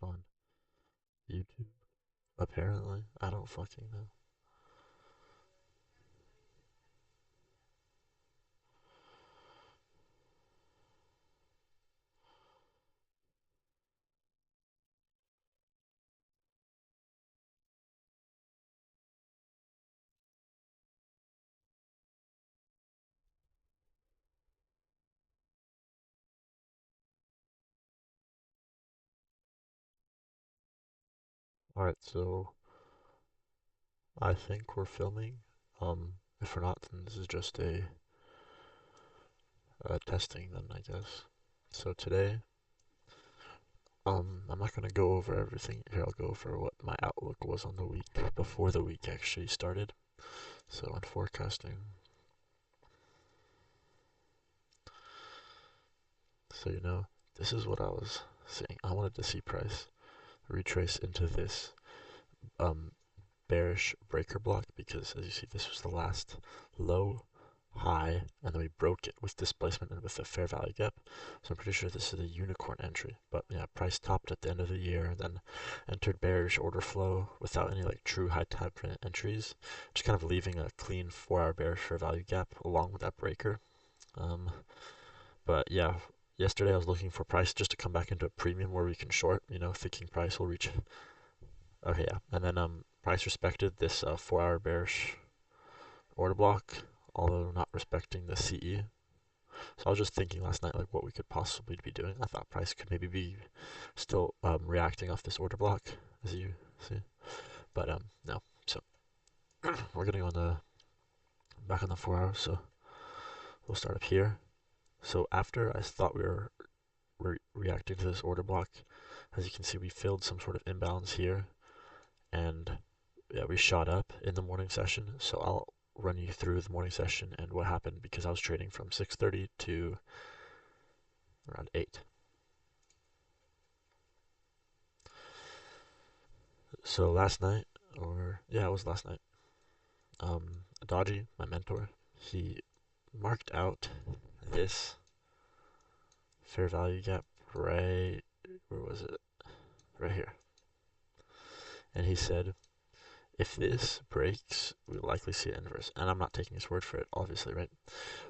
on YouTube. Apparently, I don't fucking know. Alright, so I think we're filming. If we're not, then this is just a testing then, I guess. So today, I'm not gonna go over everything here. I'll go over what my outlook was on the week before the week actually started. So on forecasting, so this is what I was saying. I wanted to see price retrace into this um bearish breaker block because as you see, this was the last low, high, and then we broke it with displacement and with a fair value gap. So I'm pretty sure this is a unicorn entry. But yeah, price topped at the end of the year and then entered bearish order flow without any like true high time frame entries, just kind of leaving a clean 4 hour bearish fair value gap along with that breaker. Um, but yeah, yesterday I was looking for price just to come back into a premium where we can short, thinking price will reach. Okay, yeah, and then price respected this 4 hour bearish order block, although not respecting the CE. So I was just thinking last night, like what we could possibly be doing. I thought price could maybe be still reacting off this order block, as you see, but no. So we're gonna go on the back on the 4 hours. So we'll start up here. So after I thought we were reacting to this order block, as you can see, we filled some sort of imbalance here, and yeah, we shot up in the morning session. So I'll run you through the morning session and what happened because I was trading from 6:30 to around 8. So last night, or yeah, it was last night. Dodgy, my mentor, he marked out this fair value gap right. Where was it? Right here. And he said, if this breaks, we'll likely see an inverse. And I'm not taking his word for it, obviously, right?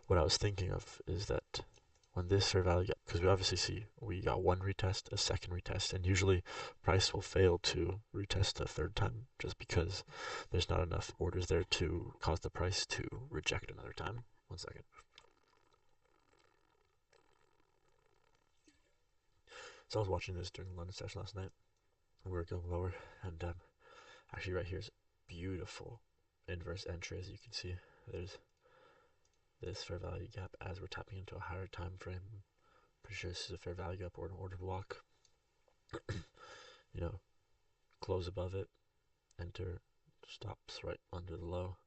What I was thinking of is that when this fair value gap, because we obviously see we got one retest, a second retest, and usually price will fail to retest a third time just because there's not enough orders there to cause the price to reject another time. 1 second. So I was watching this during the London session last night. We were going lower, and actually right here is beautiful inverse entry, as you can see. There's this fair value gap as we're tapping into a higher time frame. Pretty sure this is a fair value gap or an order block. you know, Close above it, enter, stops right under the low,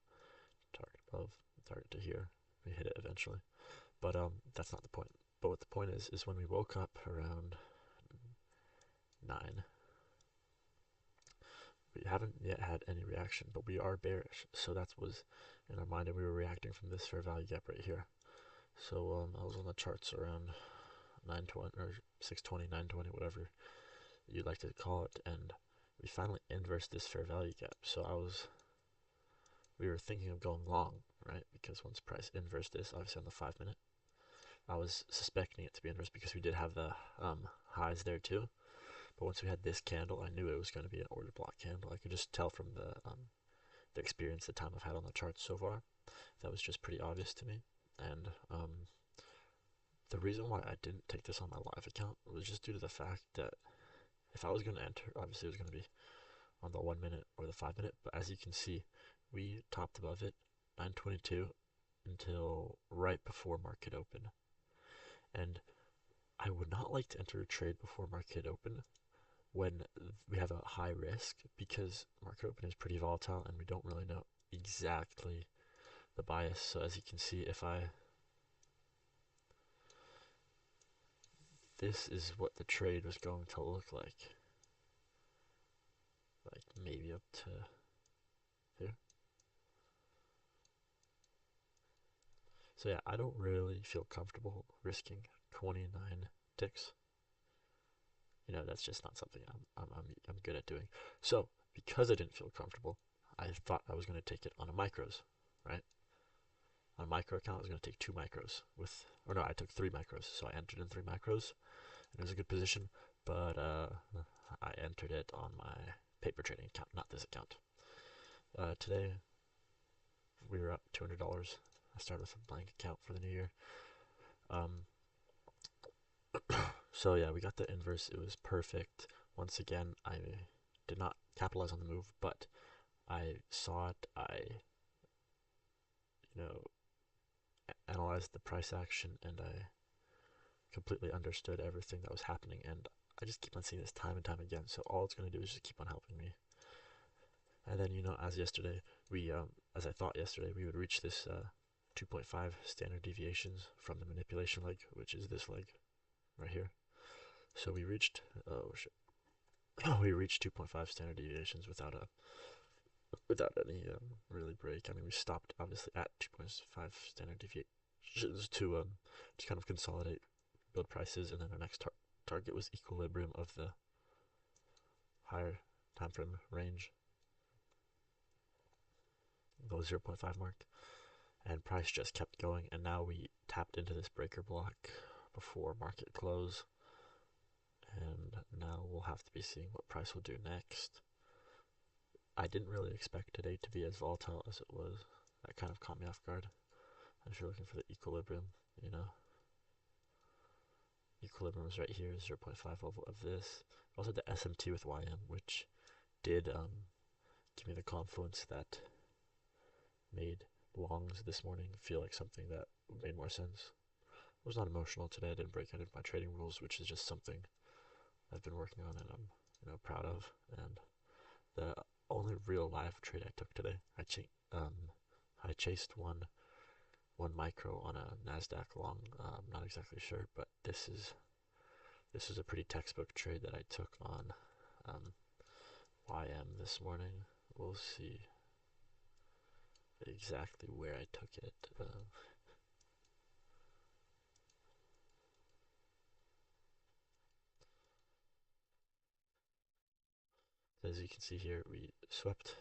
target above, target to here. We hit it eventually, but that's not the point. But what the point is when we woke up around 9, we haven't yet had any reaction, but we are bearish. So that was in our mind, and we were reacting from this fair value gap right here. So I was on the charts around 920 or 620, 920, whatever you'd like to call it, and we finally inversed this fair value gap. So we were thinking of going long, right? Because once price inversed this, obviously on the 5 minute, I was suspecting it to be inverse because we did have the highs there too. But once we had this candle, I knew it was going to be an order block candle. I could just tell from the experience, the time I've had on the charts so far. That was just pretty obvious to me. And the reason why I didn't take this on my live account was just due to the fact that if I was going to enter, obviously it was going to be on the 1 minute or the 5 minute. But as you can see, we topped above it 922 until right before market open. And I would not like to enter a trade before market open when we have a high risk because market open is pretty volatile and we don't really know exactly the bias. So as you can see, if I this is what the trade was going to look like maybe up to here. So yeah, I don't really feel comfortable risking 29 ticks that's just not something I'm good at doing. So because I didn't feel comfortable, I thought I was going to take it on a micros, right? On a micro account, I was going to take 2 micros or no, I took 3 micros. So I entered in 3 micros, and it was a good position, but I entered it on my paper trading account, not this account. Today we were up $200. I started with a blank account for the new year. Um, so yeah, we got the inverse. It was perfect. Once again, I did not capitalize on the move, but I saw it. I, you know, analyzed the price action, and I completely understood everything that was happening. And I just keep on seeing this time and time again. So all it's going to do is just keep on helping me. And then, as yesterday, as I thought yesterday, we would reach this 2.5 standard deviations from the manipulation leg, which is this leg right here. So we reached, oh shit, we reached 2.5 standard deviations without any really break. I mean, we stopped obviously at 2.5 standard deviations to kind of consolidate, build prices, and then our next target was equilibrium of the higher time frame range, the 0.5 mark, and price just kept going. And now we tapped into this breaker block before market close, and now we'll have to be seeing what price will do next. I didn't really expect today to be as volatile as it was. That kind of caught me off guard. If you're looking for the equilibrium, equilibrium was right here, 0.5 level of this. Also the SMT with YM, which did give me the confluence that made longs this morning feel like something that made more sense. I was not emotional today. I didn't break any of my trading rules, which is just something I've been working on and I'm proud of. And the only real live trade I took today, I chased one micro on a Nasdaq long. I'm not exactly sure, but this is a pretty textbook trade that I took on YM this morning. We'll see exactly where I took it. As you can see here, we swept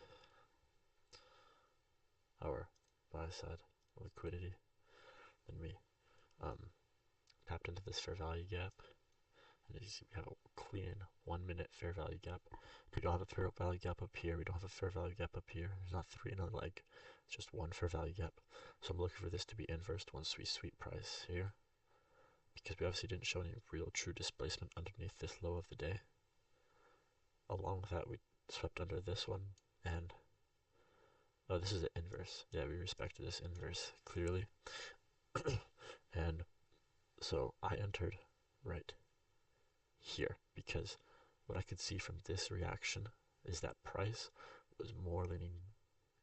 our buy side liquidity, then we tapped into this fair value gap, and as you see, we have a clean 1 minute fair value gap. We don't have a fair value gap up here. We don't have a fair value gap up here. There's not 3 in a leg. It's just 1 fair value gap. So I'm looking for this to be inversed once we sweep price here, because we obviously didn't show any real true displacement underneath this low of the day. Along with that, we swept under this one, and oh, this is an inverse. Yeah, we respected this inverse clearly. And so I entered right here because what I could see from this reaction is that price was more leaning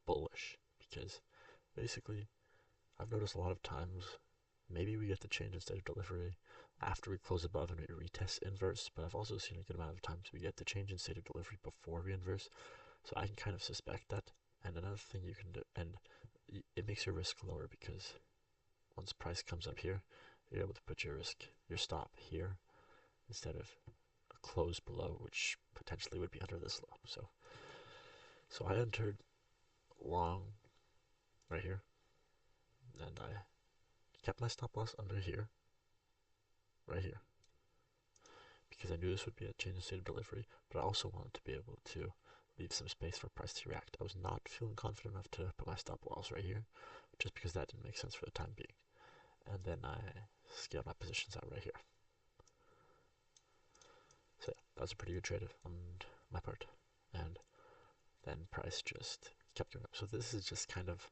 bullish, because basically I've noticed a lot of times maybe we get the change in state of delivery after we close above and we retest inverse, but I've also seen a good amount of times we get the change in state of delivery before we inverse, so I can kind of suspect that. And another thing you can do, and it makes your risk lower, because once price comes up here, you're able to put your stop here instead of a close below, which potentially would be under this low. So I entered long right here, and I kept my stop loss under here, right here, because I knew this would be a change in state of delivery, but I also wanted to be able to leave some space for price to react. I was not feeling confident enough to put my stop loss right here, just because that didn't make sense for the time being. And then I scaled my positions out right here. So yeah, that was a pretty good trade on my part. And then price just kept going up. So this is just kind of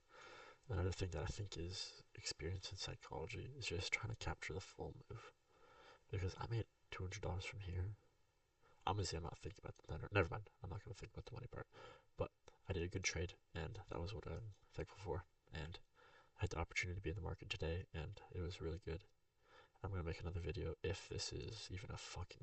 another thing that I think is experience in psychology, is just trying to capture the full move. Because I made $200 from here. Obviously, I'm not thinking about the never mind. I'm not going to think about the money part. But I did a good trade, and that was what I'm thankful for. And I had the opportunity to be in the market today, and it was really good. I'm going to make another video if this is even a fucking